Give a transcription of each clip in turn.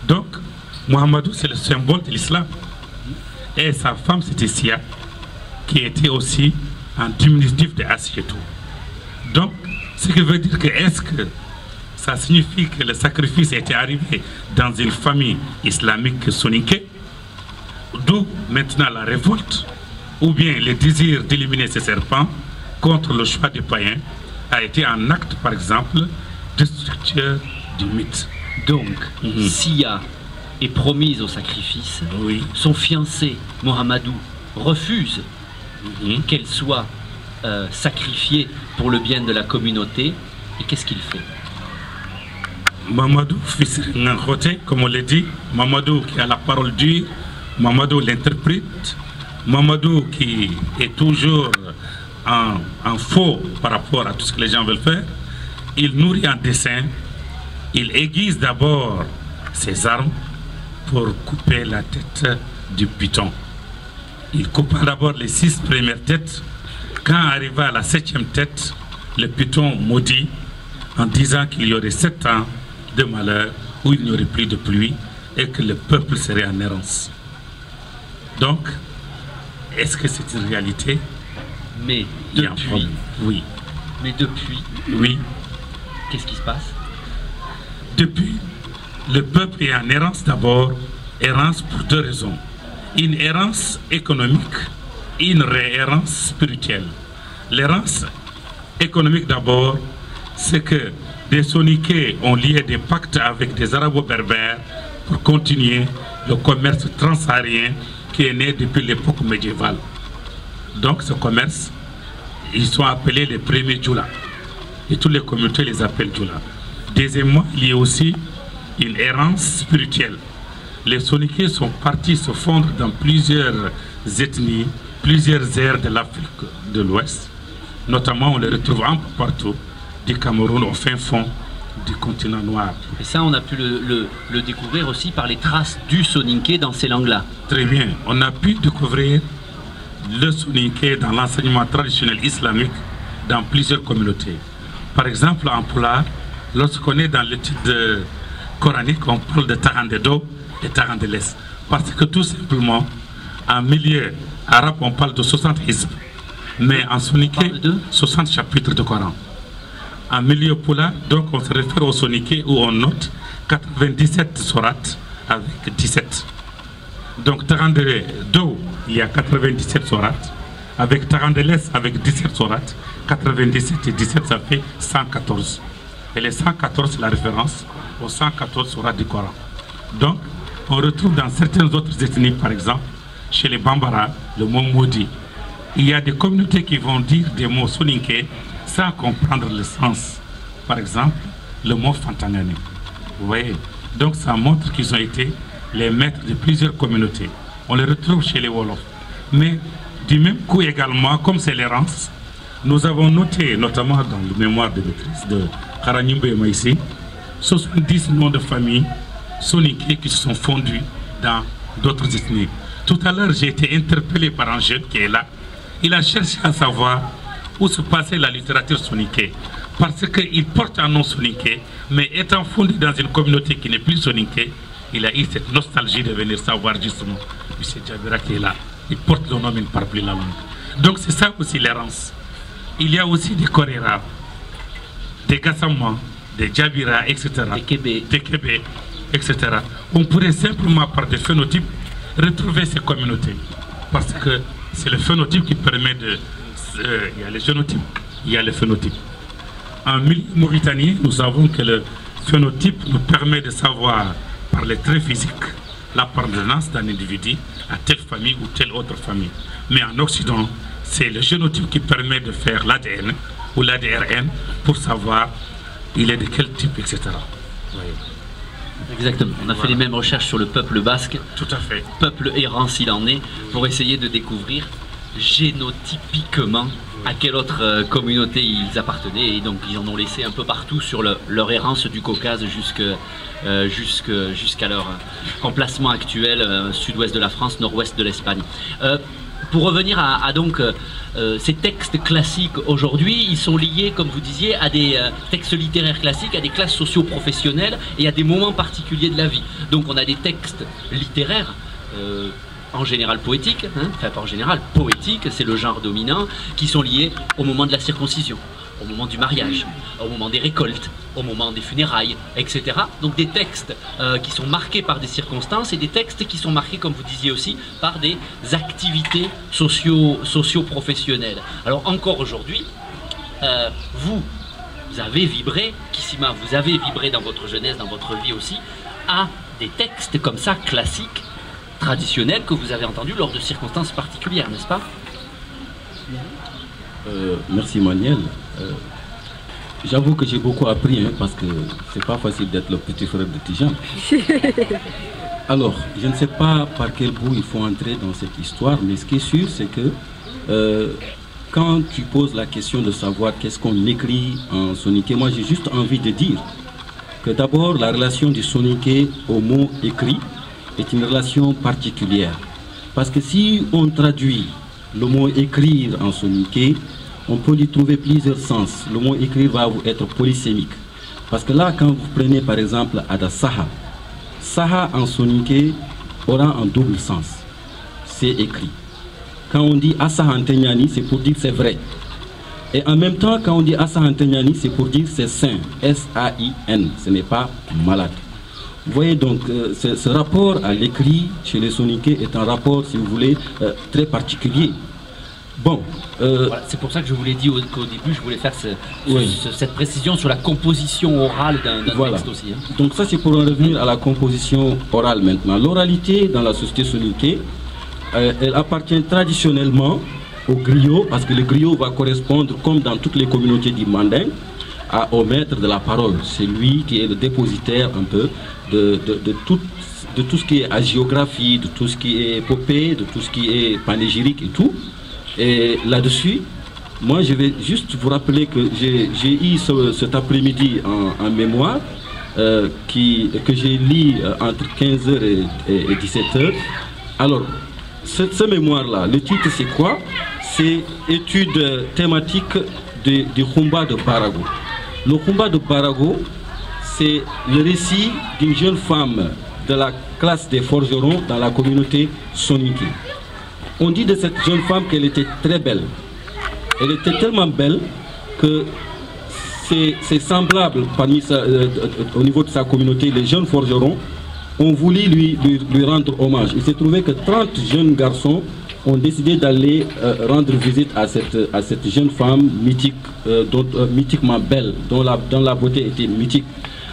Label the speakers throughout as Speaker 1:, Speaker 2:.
Speaker 1: Donc, Mohamedou, c'est le symbole de l'islam. Et sa femme, c'était Sia, qui était aussi un diminutif de Assietou. Donc, ce qui veut dire que est-ce que ça signifie que le sacrifice était arrivé dans une famille islamique soninké, d'où maintenant la révolte, ou bien le désir d'éliminer ces serpents contre le choix des païens a été un acte, par exemple, destructeur du mythe.
Speaker 2: Donc, Sia est promise au sacrifice.
Speaker 1: Oui.
Speaker 2: Son fiancé, Mohamedou, refuse qu'elle soit sacrifiée pour le bien de la communauté. Et qu'est-ce qu'il fait?
Speaker 1: Mamadou, fils Nankote, comme on l'a dit, Mamadou qui a la parole dure, Mamadou l'interprète, Mamadou qui est toujours en faux par rapport à tout ce que les gens veulent faire. Il nourrit un dessein, il aiguise d'abord ses armes pour couper la tête du python. Il coupa d'abord les 6 premières têtes. Quand arriva à la 7e tête, le python maudit en disant qu'il y aurait 7 ans de malheur où il n'y aurait plus de pluie et que le peuple serait en errance. Donc, est-ce que c'est une réalité?
Speaker 2: Mais depuis,
Speaker 1: oui.
Speaker 2: Mais depuis,
Speaker 1: oui.
Speaker 2: Qu'est-ce qui se passe?
Speaker 1: Depuis, le peuple est en errance d'abord, errance pour 2 raisons. Une errance économique et une errance spirituelle. L'errance économique d'abord, c'est que des Soninké ont lié des pactes avec des Arabo-Berbères pour continuer le commerce transsaharien qui est né depuis l'époque médiévale. Donc ce commerce, ils sont appelés les premiers Djoula. Et toutes les communautés les appellent Djoula. Deuxièmement, il y a aussi une errance spirituelle. Les Soninké sont partis se fondre dans plusieurs ethnies, plusieurs aires de l'Afrique de l'Ouest. Notamment, on les retrouve un peu partout, du Cameroun au fin fond du continent noir.
Speaker 2: Et ça, on a pu le découvrir aussi par les traces du Soninké dans ces langues-là.
Speaker 1: Très bien. On a pu découvrir le Soninké dans l'enseignement traditionnel islamique dans plusieurs communautés. Par exemple, en Polar, lorsqu'on est dans l'étude coranique, on parle de Tarandedo et Tarandeles. Parce que tout simplement, en milieu arabe, on parle de 60 hizb. Mais en Soninké, 60 chapitres de Coran. En milieu Polar, donc on se réfère au Soninké où on note 97 sourates avec 17. Donc Tarandedo, il y a 97 sourates. Avec Tarandeles, avec 17 sourates, 97 et 17, ça fait 114. Et les 114, c'est la référence aux 114 sourates du Coran. Donc, on retrouve dans certaines autres ethnies, par exemple, chez les Bambara, le mot maudit. Il y a des communautés qui vont dire des mots soninké sans comprendre le sens. Par exemple, le mot Fantangani. Vous voyez? Donc, ça montre qu'ils ont été les maîtres de plusieurs communautés. On les retrouve chez les Wolofs. Mais du même coup également, comme c'est l'errance, nous avons noté, notamment dans le mémoire de maîtrise de Karanimbe et Maïsi, 70 noms de famille soninké qui se sont fondus dans d'autres ethnies. Tout à l'heure, j'ai été interpellé par un jeune qui est là. Il a cherché à savoir où se passait la littérature soninké. Parce qu'il porte un nom soninké, mais étant fondé dans une communauté qui n'est plus soninké, il a eu cette nostalgie de venir savoir justement M. Djabira qui est là. Il porte le nom, mais il ne parle plus la langue. Donc c'est ça aussi l'errance. Il y a aussi des Koréra, des Gassama, des Djabira, etc. Des Kébé, etc. On pourrait simplement par des phénotypes retrouver ces communautés. Parce que c'est le phénotype qui permet de... il y a les génotypes, il y a les phénotypes. En milieu mauritanien, nous savons que le phénotype nous permet de savoir par les traits physiques l'appartenance d'un individu à telle famille ou telle autre famille. Mais en Occident, c'est le génotype qui permet de faire l'ADN ou l'ADRN pour savoir il est de quel type, etc. Oui.
Speaker 2: Exactement. On a fait les mêmes recherches sur le peuple basque.
Speaker 1: Tout à fait.
Speaker 2: Peuple errant s'il en est, pour essayer de découvrir génotypiquement à quelle autre communauté ils appartenaient. Et donc ils en ont laissé un peu partout sur leur errance du Caucase jusqu'à leur emplacement actuel, sud-ouest de la France, nord-ouest de l'Espagne. Pour revenir à donc ces textes classiques aujourd'hui, ils sont liés, comme vous disiez, à des textes littéraires classiques, à des classes socio-professionnelles et à des moments particuliers de la vie. Donc on a des textes littéraires, en général poétiques, hein, enfin pas en général, poétiques, c'est le genre dominant, qui sont liés au moment de la circoncision, au moment du mariage, au moment des récoltes, au moment des funérailles, etc. Donc des textes qui sont marqués par des circonstances et des textes qui sont marqués, comme vous disiez aussi, par des activités socio-professionnelles. Alors encore aujourd'hui, vous avez vibré, Kissima, vous avez vibré dans votre jeunesse, dans votre vie aussi, à des textes comme ça, classiques, traditionnels, que vous avez entendus lors de circonstances particulières, n'est-ce pas?
Speaker 3: Merci Manuel. J'avoue que j'ai beaucoup appris, hein, parce que c'est pas facile d'être le petit frère de Tijan. Alors, je ne sais pas par quel bout il faut entrer dans cette histoire, mais ce qui est sûr, c'est que quand tu poses la question de savoir qu'est-ce qu'on écrit en soniké, moi j'ai juste envie de dire que d'abord la relation du soniké au mot écrit est une relation particulière. Parce que si on traduit le mot écrire en soniké, on peut lui trouver plusieurs sens. Le mot écrire va être polysémique. Parce que là, quand vous prenez par exemple Ada Saha, Saha en soniké aura un double sens. C'est écrit. Quand on dit Asa Antenyani, c'est pour dire c'est vrai. Et en même temps, quand on dit Asa Antenyani, c'est pour dire c'est sain. S-A-I-N. Ce n'est pas malade. Vous voyez donc, ce rapport à l'écrit chez les soniké est un rapport, si vous voulez, très particulier. Bon,
Speaker 2: voilà, c'est pour ça que je vous l'ai dit qu'au début, je voulais faire cette précision sur la composition orale d'un texte aussi. Hein.
Speaker 3: Donc ça, c'est pour en revenir à la composition orale maintenant. L'oralité dans la société soniké, elle appartient traditionnellement au griot, parce que le griot va correspondre, comme dans toutes les communautés du manding, au maître de la parole. C'est lui qui est le dépositaire un peu de tout ce qui est hagiographie, de tout ce qui est épopée, de tout ce qui est panégyrique et tout. Et là-dessus, moi je vais juste vous rappeler que j'ai eu cet après-midi en mémoire que j'ai lu entre 15h et 17h. Alors, ce mémoire-là, le titre c'est quoi? C'est étude thématique du Khumba de Barago. Le Khumba de Barago, c'est le récit d'une jeune femme de la classe des forgerons dans la communauté soniké. On dit de cette jeune femme qu'elle était très belle. Elle était tellement belle que c'est semblable parmi au niveau de sa communauté, les jeunes forgerons ont voulu lui rendre hommage. Il s'est trouvé que 30 jeunes garçons ont décidé d'aller rendre visite à cette jeune femme mythique, mythiquement belle, dont la beauté était mythique.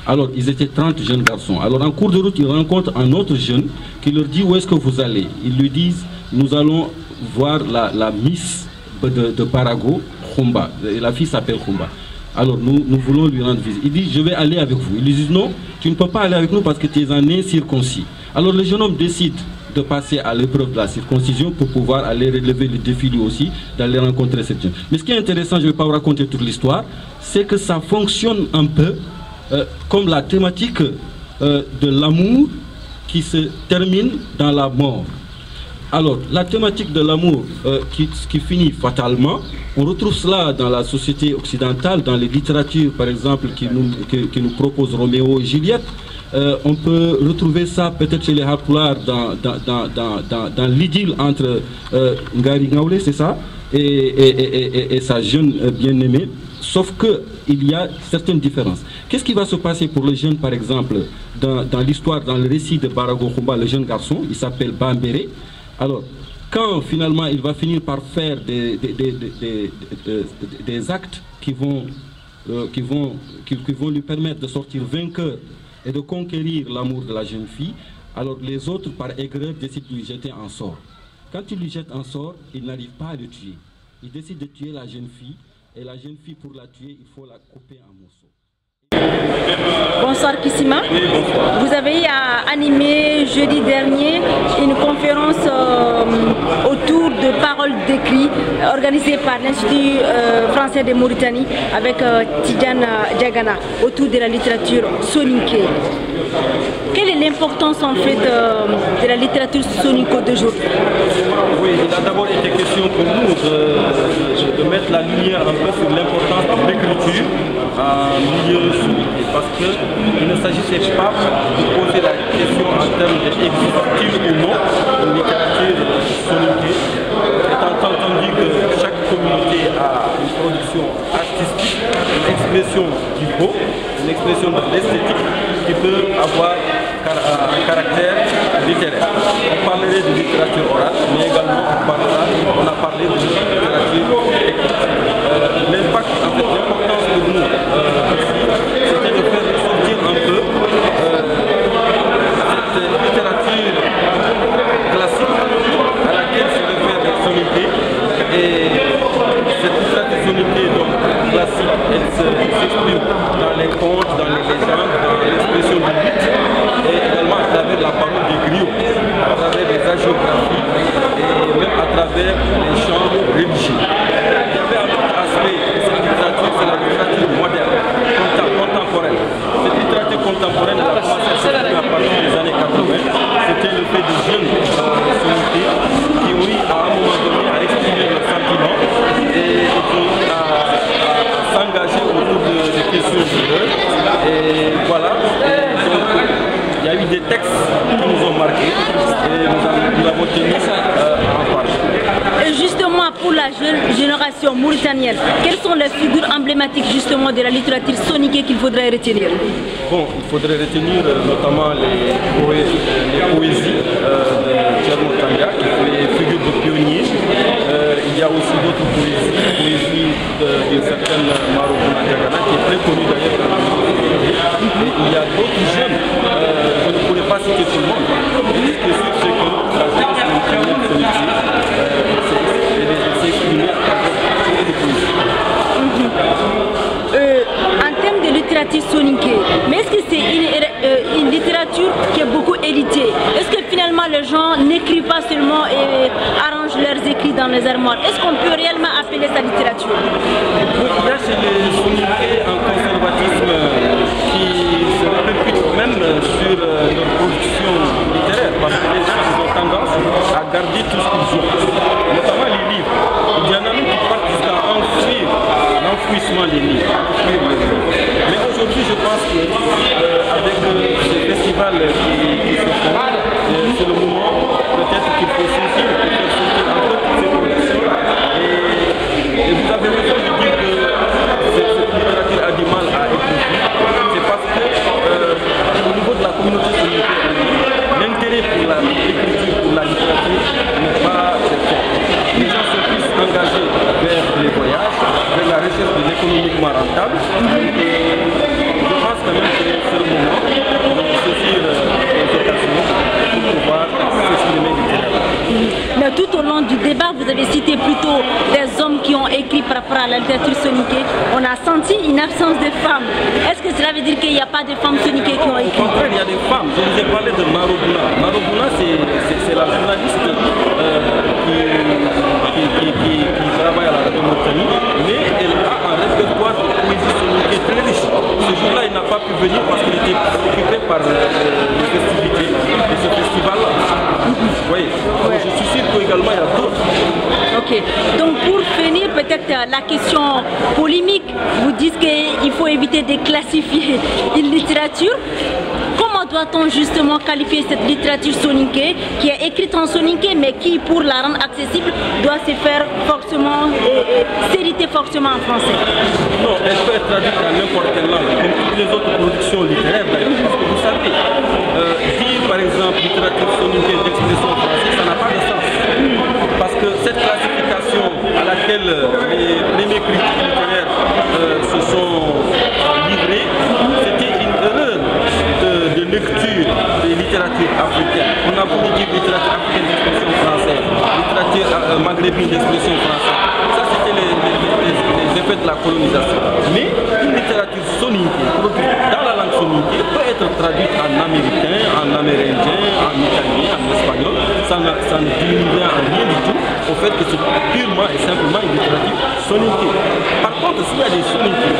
Speaker 3: Alors, ils étaient 30 jeunes garçons. Alors, en cours de route, ils rencontrent un autre jeune qui leur dit où est-ce que vous allez. Ils lui disent, nous allons voir la Miss de Barago, Khumba. La fille s'appelle Khumba. Alors, nous voulons lui rendre visite. Il dit, je vais aller avec vous. Ils lui disent, non, tu ne peux pas aller avec nous parce que tu es un incirconcis. Alors, le jeune homme décide de passer à l'épreuve de la circoncision pour pouvoir aller relever le défi lui aussi, d'aller rencontrer cette jeune. Mais ce qui est intéressant, je ne vais pas vous raconter toute l'histoire, c'est que ça fonctionne un peu comme la thématique de l'amour qui se termine dans la mort. Alors, la thématique de l'amour qui finit fatalement, on retrouve cela dans la société occidentale, dans les littératures par exemple qui nous proposent Roméo et Juliette. On peut retrouver ça peut-être chez les Hapoular dans l'idylle entre Ngari Ngaoulé, c'est ça, et sa jeune bien-aimée. Sauf qu'il y a certaines différences. Qu'est-ce qui va se passer pour le jeune, par exemple, dans l'histoire, dans le récit de Barago Khumba, le jeune garçon, il s'appelle Bambéré. Alors, quand finalement il va finir par faire des actes qui vont lui permettre de sortir vainqueur et de conquérir l'amour de la jeune fille, alors les autres, par aigreur, décident de lui jeter un sort. Quand il lui jette un sort, il n'arrive pas à le tuer. Il décide de tuer la jeune fille. Et la jeune fille, pour la tuer, il faut la couper en morceaux.
Speaker 4: Bonsoir Kissima. Vous avez qui a animé jeudi dernier une conférence autour de paroles d'écrit organisée par l'Institut français de Mauritanie avec Tidjane Diagana autour de la littérature soninké. Quelle est l'importance en fait de la littérature soninko d'aujourd'hui?
Speaker 3: Oui, il a d'abord été question pour nous de mettre la lumière un peu sur l'importance de l'écriture en milieu soninké, parce qu'il ne s'agissait pas de poser la question en termes d'existe-t-il ou non une littérature soninké, étant entendu que chaque communauté a une production artistique, une expression du beau, une expression de l'esthétique qui peut avoir un caractère littéraire. On parlerait de littérature orale, mais également on a parlé de littérature écrite. L'impact, en fait, l'importance pour nous, c'était de faire ressortir un peu cette littérature classique à laquelle se réfère la soninké. Et cette littérature soninké donc classique, elle s'exprime dans les contes, dans les légendes, dans l'expression du mythe, et également à travers la parole des griots, à travers les hagiographies et même à travers les chants religieux. Il y avait un autre aspect de cette littérature, c'est la littérature moderne, contemporaine. Cette littérature contemporaine, elle a commencé à s'exprimer à partir des années 80. C'était le fait de jeunes soninké qui ont eu à un moment donné à exprimer leurs sentiments et qui ont eu à s'engager autour des questions de l'heure. Et voilà. Il y a eu des textes qui nous ont marqués et nous avons tenu à en parler.
Speaker 4: Et justement, pour la jeune génération mauritanienne, quelles sont les figures emblématiques justement de la littérature soninké qu'il faudrait retenir?
Speaker 3: Bon, il faudrait retenir notamment les poésies de Thierno Tanga, qui fait figure de pionnier. Il y a aussi d'autres poésies d'une certaine Maro Diagana, qui est très connue d'ailleurs dans le monde. Et il y a d'autres jeunes, je ne pourrais pas citer tout le monde, mais ce qui est sûr, c'est que la jeunesse mauritanienne s'est exprimée à travers des poésies.
Speaker 4: En termes de littérature soninké, mais est-ce que c'est une littérature qui est beaucoup éditée? Est-ce que finalement les gens n'écrivent pas seulement et arrangent leurs écrits dans les armoires? Est-ce qu'on peut réellement appeler ça littérature?
Speaker 3: Il y a chez les soninké un conservatisme qui se répète même sur leur production littéraire, parce que les gens ont tendance à garder tout ce qu'ils ont, notamment les livres. Il y en a même qui partent jusqu'à enfuir l'enfouissement des livres. Mais aujourd'hui, je pense qu'avec ces festivals qui se font, c'est le moment peut-être qu'il faut sortir, un peu toutes ces productions-là. Et vous avez raison de dire que cette littérature a du mal à être vue. C'est parce que au niveau de la communauté soninké, l'intérêt pour l'écriture, pour la littérature n'est pas très fort. Les gens sont plus engagés vers les voyages, vers la recherche de l'économiquement rentable. Et je pense quand même que c'est le moment de saisir les occasions pour pouvoir s'exprimer littéralement.
Speaker 4: Mais tout au long du débat, vous avez cité plutôt des hommes qui ont écrit par rapport à la littérature soninké. On a senti une absence de femmes. Est-ce que cela veut dire qu'il n'y a pas de femmes soninké qui ont écrit?
Speaker 3: Au contraire, il y a des femmes. Je vous ai parlé de Maro Bouna. Maro Bouna, c'est la journaliste qui travaille à la radio Mauritanie, mais elle a un répertoire de poésie soninké très riche. Ce jour-là, il n'a pas pu venir parce qu'il était occupé par les festivités de ce festival-là. Vous voyez, ouais. Je suis sûr qu'également il y a d'autres.
Speaker 4: Ok, donc pour finir, peut-être la question polémique, vous dites qu'il faut éviter de classifier une littérature. Comment doit-on justement qualifier cette littérature soninké qui est écrite en soninké mais qui, pour la rendre accessible, doit se faire forcément, s'éditer forcément en français?
Speaker 3: Non, elle peut être traduite dans n'importe quelle langue, comme toutes les autres productions littéraires d'ailleurs. Parce que vous savez, dire par exemple littérature soninké d'expression française, ça n'a pas de sens. Parce que cette classification à laquelle les premiers critiques littéraires se sont livrés, c'était une erreur de lecture des littératures africaines. On a voulu dire littérature africaine d'expression française, littérature maghrébine d'expression française. Ça, c'était les effets de la colonisation. Mais une littérature soninké, produite dans la langue soninké, peut être traduite en américain, amérindien, en italien, en espagnol, ça ne diminuerait en rien du tout au fait que c'est purement et simplement une littérature soninké. Par contre, s'il y a des soninké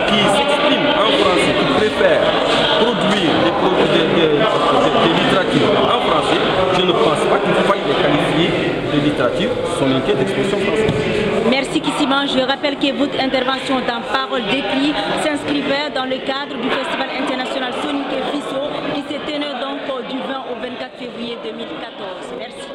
Speaker 3: qui s'expriment en français, qui préfèrent produire des littératures en français, je ne pense pas qu'il faille les qualifier de littérature soninké d'expression française.
Speaker 4: Merci Kissiman. Je rappelle que votre intervention dans Parole d'écrit s'inscrivait dans le cadre du Festival international Soninké Fisso qui s'est tenu donc du 20 au 24 février 2014. Merci.